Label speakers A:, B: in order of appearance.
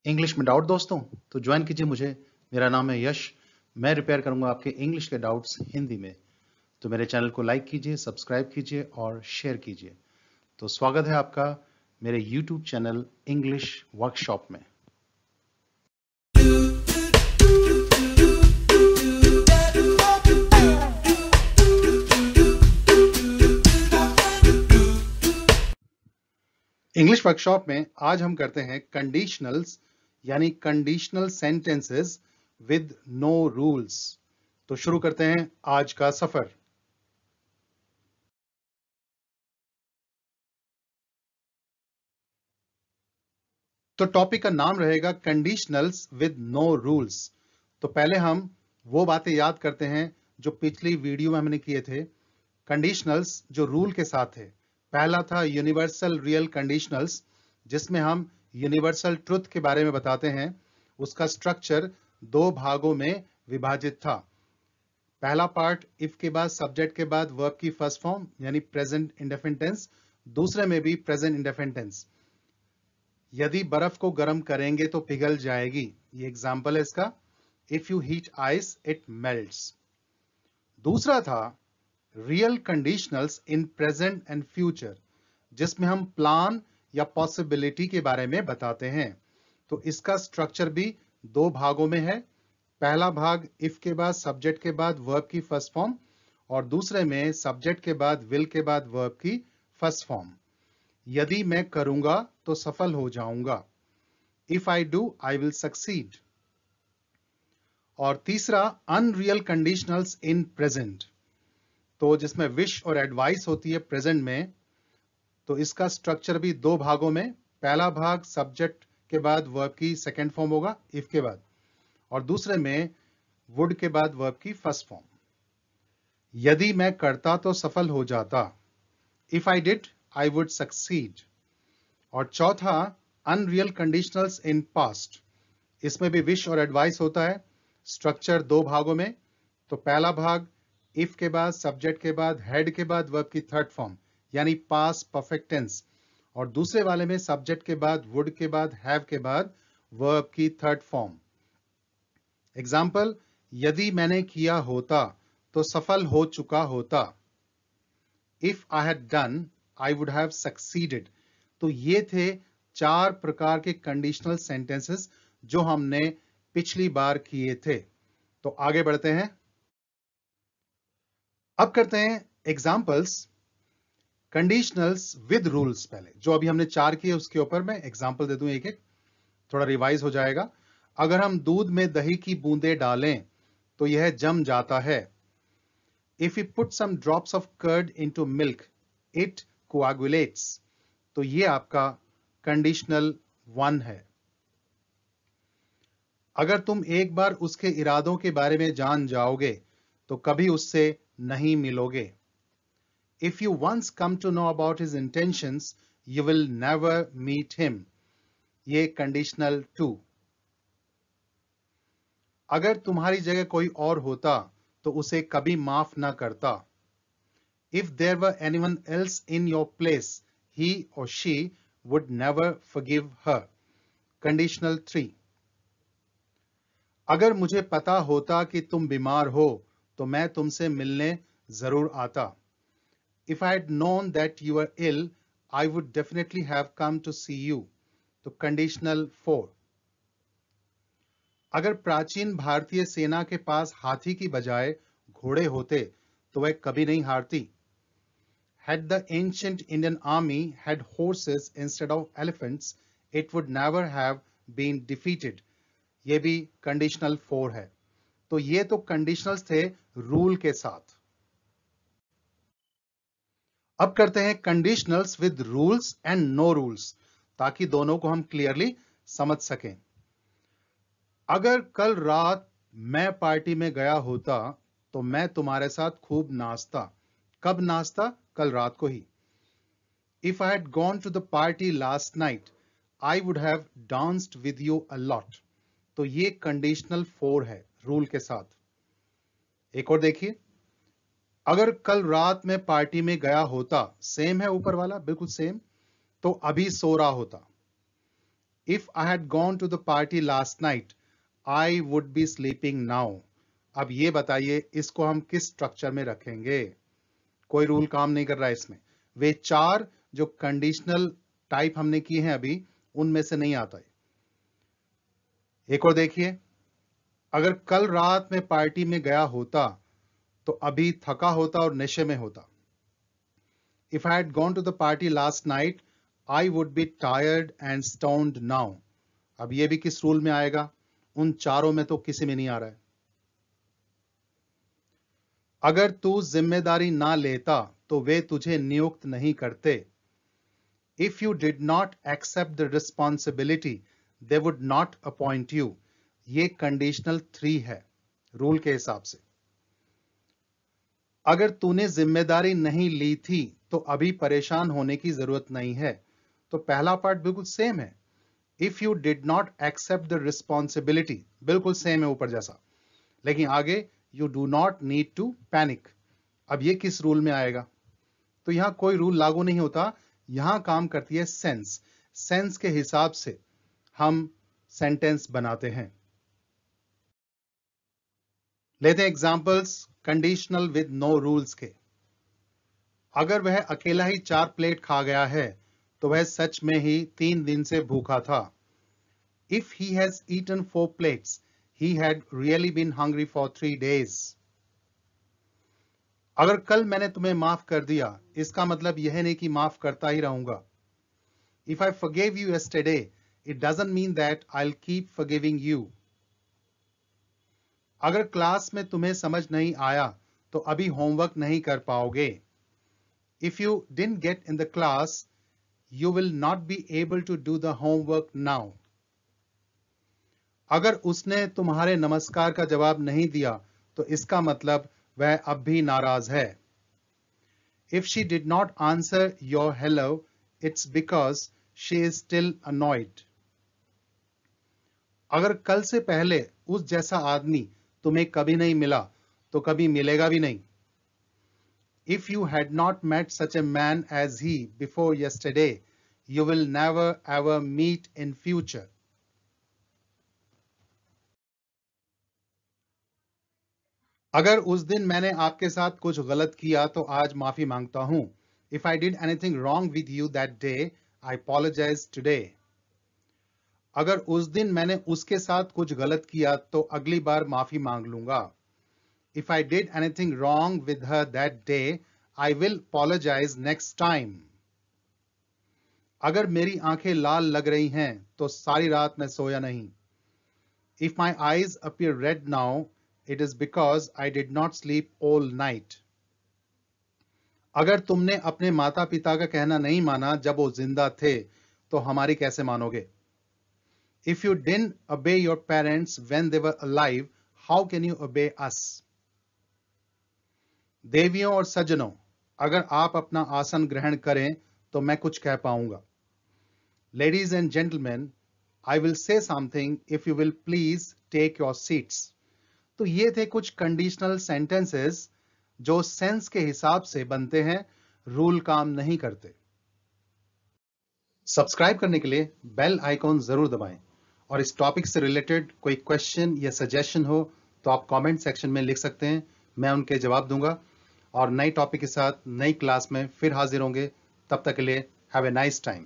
A: English में doubt दोस्तों तो ज्वाइन कीजिए मुझे। मेरा नाम है यश। मैं रिपेयर करूंगा आपके इंग्लिश के डाउट्स हिंदी में। तो मेरे चैनल को लाइक कीजिए, सब्सक्राइब कीजिए और शेयर कीजिए। तो स्वागत है आपका मेरे यूट्यूब चैनल इंग्लिश वर्कशॉप में। इंग्लिश वर्कशॉप में आज हम करते हैं कंडीशनल्स यानी conditional sentences with no rules. तो शुरू करते हैं आज का सफर। तो टॉपिक का नाम रहेगा कंडीशनल्स विद नो रूल्स। तो पहले हम वो बातें याद करते हैं जो पिछली वीडियो में हमने किए थे। कंडीशनल्स जो रूल के साथ थे, पहला था यूनिवर्सल रियल कंडीशनल्स, जिसमें हम यूनिवर्सल ट्रुथ के बारे में बताते हैं। उसका स्ट्रक्चर दो भागों में विभाजित था। पहला पार्ट इफ के बाद सब्जेक्ट के बाद वर्ब की फर्स्ट फॉर्म यानी प्रेजेंट इंडेफिनिट टेंस, दूसरे में भी प्रेजेंट इंडेफिनिट टेंस। यदि बर्फ को गर्म करेंगे तो पिघल जाएगी, ये एग्जाम्पल है इसका। If you heat ice it melts. दूसरा था real conditionals in present and future, जिसमें हम प्लान या पॉसिबिलिटी के बारे में बताते हैं। तो इसका स्ट्रक्चर भी दो भागों में है। पहला भाग इफ के बाद सब्जेक्ट के बाद वर्ब की फर्स्ट फॉर्म, और दूसरे में सब्जेक्ट के बाद विल के बाद वर्ब की फर्स्ट फॉर्म। यदि मैं करूंगा तो सफल हो जाऊंगा। If I do I will succeed. और तीसरा अनरियल कंडीशनल्स इन प्रेजेंट, तो जिसमें विश और एडवाइस होती है प्रेजेंट में। तो इसका स्ट्रक्चर भी दो भागों में। पहला भाग सब्जेक्ट के बाद वर्ब की सेकंड फॉर्म होगा इफ के बाद, और दूसरे में वुड के बाद वर्ब की फर्स्ट फॉर्म। यदि मैं करता तो सफल हो जाता। If I did I would succeed. और चौथा अनरियल कंडीशनल्स इन पास्ट, इसमें भी विश और एडवाइस होता है। स्ट्रक्चर दो भागों में। तो पहला भाग इफ के बाद सब्जेक्ट के बाद हैड के बाद वर्ब की थर्ड फॉर्म यानी पास्ट परफेक्ट टेंस, और दूसरे वाले में सब्जेक्ट के बाद वुड के बाद हैव के बाद वर्ब की थर्ड फॉर्म। एग्जाम्पल, यदि मैंने किया होता तो सफल हो चुका होता। If I had done I would have succeeded. तो ये थे चार प्रकार के कंडीशनल सेंटेंसेस जो हमने पिछली बार किए थे। तो आगे बढ़ते हैं। अब करते हैं एग्जाम्पल्स कंडीशनल्स विद रूल्स। पहले जो अभी हमने चार किए उसके ऊपर मैं एग्जाम्पल दे दूं एक एक, थोड़ा रिवाइज हो जाएगा। अगर हम दूध में दही की बूंदें डालें तो यह जम जाता है। If you put some drops of curd into milk it coagulates. तो ये आपका कंडीशनल वन है। अगर तुम एक बार उसके इरादों के बारे में जान जाओगे तो कभी उससे नहीं मिलोगे। If you once come to know about his intentions, you will never meet him. ये कंडीशनल टू। अगर तुम्हारी जगह कोई और होता तो उसे कभी माफ ना करता। If there were anyone else in your place, he or she would never forgive her. Conditional three. अगर मुझे पता होता कि तुम बीमार हो तो मैं तुमसे मिलने जरूर आता। If I had known that you were ill, I would definitely have come to see you. तो कंडीशनल फोर। अगर प्राचीन भारतीय सेना के पास हाथी की बजाय घोड़े होते तो वह कभी नहीं हारती। Had the ancient Indian army had horses instead of elephants, it would never have been defeated. ये भी कंडीशनल फोर है। तो ये तो कंडीशनल्स थे रूल के साथ। अब करते हैं conditionals with rules and no rules, ताकि दोनों को हम क्लियरली समझ सकें। अगर कल रात मैं पार्टी में गया होता तो मैं तुम्हारे साथ खूब नाचता। कब नाचता? कल रात को ही। If I had gone to the party last night I would have danced with you a lot. तो ये कंडीशनल फोर है रूल के साथ। एक और देखिए, अगर कल रात में पार्टी में गया होता, सेम है ऊपर वाला बिल्कुल सेम, तो अभी सो रहा होता। If I had gone to the party last night, I would be sleeping now. अब ये बताइए इसको हम किस स्ट्रक्चर में रखेंगे? कोई रूल काम नहीं कर रहा है इसमें। वे चार जो कंडीशनल टाइप हमने किए हैं अभी, उनमें से नहीं आता है। एक और देखिए, अगर कल रात में पार्टी में गया होता तो अभी थका होता और नशे में होता। If I had gone to the party last night, I would be tired and stoned now. अब ये भी किस रूल में आएगा? उन चारों में तो किसी में नहीं आ रहा है। अगर तू जिम्मेदारी ना लेता तो वे तुझे नियुक्त नहीं करते। If you did not accept the responsibility, they would not appoint you. ये कंडीशनल 3 है रूल के हिसाब से। अगर तूने जिम्मेदारी नहीं ली थी तो अभी परेशान होने की जरूरत नहीं है। तो पहला पार्ट बिल्कुल सेम है। If you did not accept the responsibility, बिल्कुल सेम है ऊपर जैसा, लेकिन आगे you do not need to panic. अब ये किस रूल में आएगा? तो यहां कोई रूल लागू नहीं होता, यहां काम करती है सेंस। सेंस के हिसाब से हम सेंटेंस बनाते हैं। लेते हैं examples conditional with no rules के। अगर वह अकेला ही 4 प्लेट खा गया है तो वह सच में ही 3 दिन से भूखा था। If he has eaten 4 plates, he had really been hungry for 3 days. अगर कल मैंने तुम्हें माफ कर दिया, इसका मतलब यह नहीं कि माफ करता ही रहूंगा। If I forgave you yesterday, it doesn't mean that I'll keep forgiving you. अगर क्लास में तुम्हें समझ नहीं आया तो अभी होमवर्क नहीं कर पाओगे। If you didn't get in the class, you will not be able to do the homework now. अगर उसने तुम्हारे नमस्कार का जवाब नहीं दिया तो इसका मतलब वह अब भी नाराज है। If she did not answer your hello, it's because she is still annoyed. अगर कल से पहले उस जैसा आदमी तुम्हें कभी नहीं मिला तो कभी मिलेगा भी नहीं। If you had not met such a man as he before yesterday, you will never ever meet in future. अगर उस दिन मैंने आपके साथ कुछ गलत किया तो आज माफी मांगता हूं। If I did anything wrong with you that day, I apologize today. अगर उस दिन मैंने उसके साथ कुछ गलत किया तो अगली बार माफी मांग लूंगा। If I did anything wrong with her that day, I will apologize next time. अगर मेरी आंखें लाल लग रही हैं तो सारी रात मैं सोया नहीं। If my eyes appear red now, it is because I did not sleep all night. अगर तुमने अपने माता पिता का कहना नहीं माना जब वो जिंदा थे तो हमारी कैसे मानोगे? If you didn't obey your parents when they were alive, how can you obey us? देवियों और सज्जनों, अगर आप अपना आसन ग्रहण करें तो मैं कुछ कह पाऊंगा। Ladies and gentlemen, I will say something if you will please take your seats. तो ये थे कुछ कंडीशनल सेंटेंसेस जो सेंस के हिसाब से बनते हैं, रूल काम नहीं करते। सब्सक्राइब करने के लिए बेल आइकॉन जरूर दबाएं और इस टॉपिक से रिलेटेड कोई क्वेश्चन या सजेशन हो तो आप कमेंट सेक्शन में लिख सकते हैं, मैं उनके जवाब दूंगा और नई टॉपिक के साथ नई क्लास में फिर हाजिर होंगे। तब तक के लिए हैव ए नाइस टाइम।